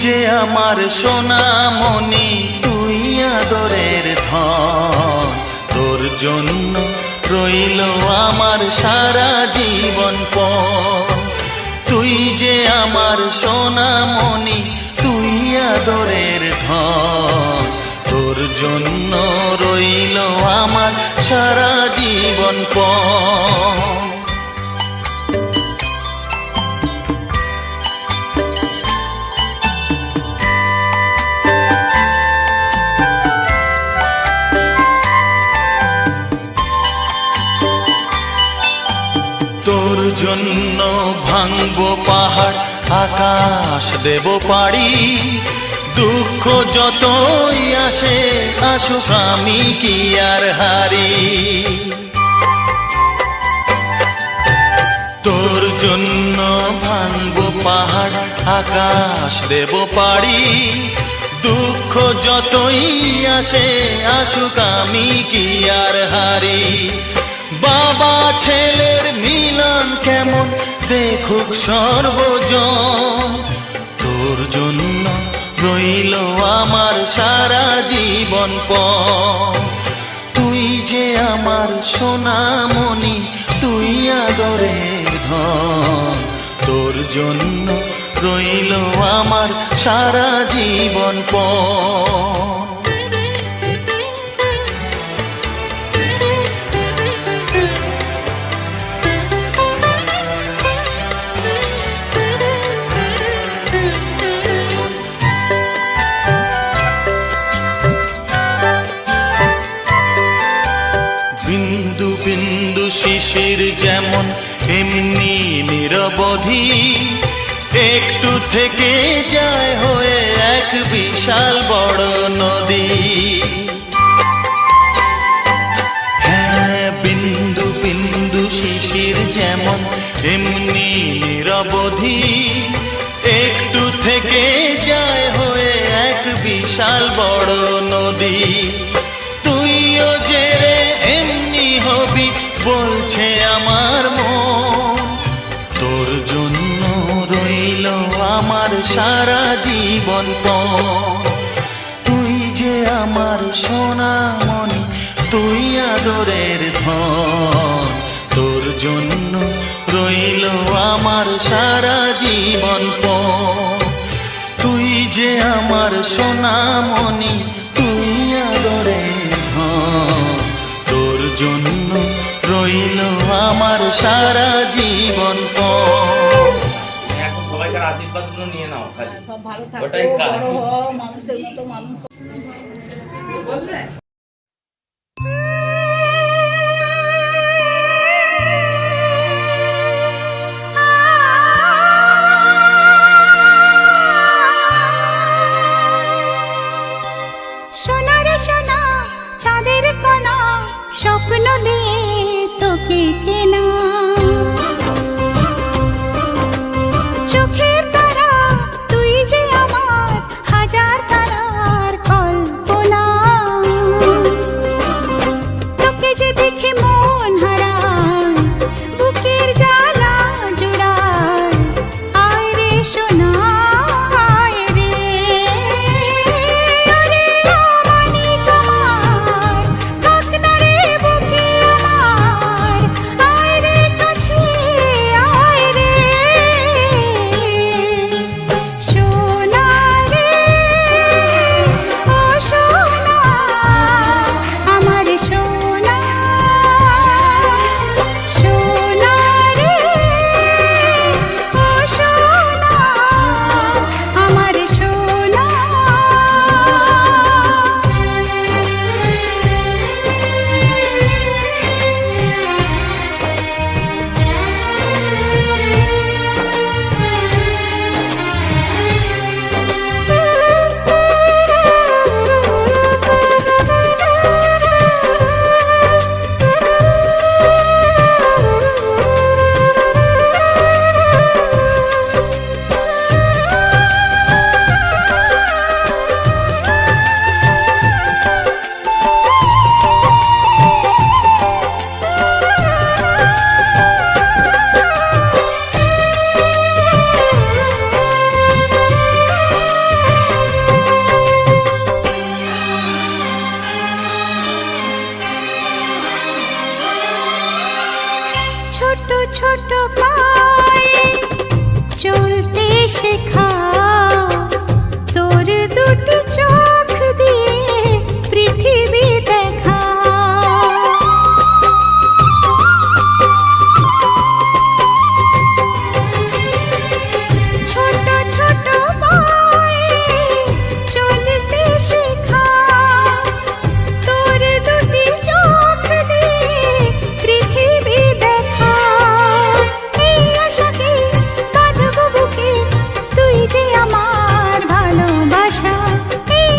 যে আমার সোনামণি, তুই আদরের ধন, তোর জন্য রইল আমার সারা জীবন পর। তুই যে আমার সোনামণি, তুই আদরের ধন, তোর জন্য রইল আমার সারা জীবন পর। তোর জন্য ভাঙবো পাহাড়, আকাশ দেব পাড়ি, দুঃখ যতই আসে আসুক আমি কি আর হারি। তোর জন্য ভাঙবো পাহাড়, আকাশ দেব পাড়ি, দুঃখ যতই আসে আসুক আমি কি আর হারি। বাবা ছেলের মিলন কেমন দেখুক সর্বজন, তোর জন্য রইল আমার সারা জীবন পর। তুই যে আমার সোনামণি, তুই আদরের ধন, তোর জন্য রইল আমার সারা জীবন পর। বিন্দু বিন্দু শিশির যেমন এমনি নিরবধি, একটু থেকে যায় হয়ে এক বিশাল বড় নদী। হ্যাঁ, বিন্দু বিন্দু শিশির যেমন এমনি নিরবধি, একটু থেকে যায় হয়ে এক বিশাল বড় নদী। তুইও যে রে এমনি হবি বলছে আমার মন, তোর জন্য রইল আমার সারা জীবন পর। তুই যে আমার সোনামণি, তুই আদরের ধন, তোর জন্য রইল আমার সারা জীবন পর। তুই যে আমার সোনামণি, তুই আদরের ধন, তোর জন্য রইল আমার সারা জীবন পর। এখন সবাইকার আশীর্বাদগুলো নিয়ে নাও, খালি সব ভালো থাকো, ওটাই কাজ। বড় হও, মানুষের মতো মানুষ বুঝলে। সোনা রে সোনা, চাঁদের কণা, স্বপ্ন দিয়ে তোকে কেনা, চোখের তারা তুই যে আমার হাজার তারার কল্পনা। পায়ে চলতে শেখা, তোর দুটি চোখ দিয়ে পৃথিবী দেখা। ছোট ছোট পায়ে চলতে শেখা, তোর দুটি চোখ দিয়ে পৃথিবী দেখা। এই আশাকে বাঁধব বুকে, তুই যে আমার ভালোবাসা। এই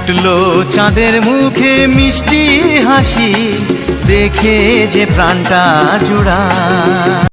ফুটলো চাঁদের মুখে মিষ্টি হাসি, দেখে যে প্রাণটা জুড়া।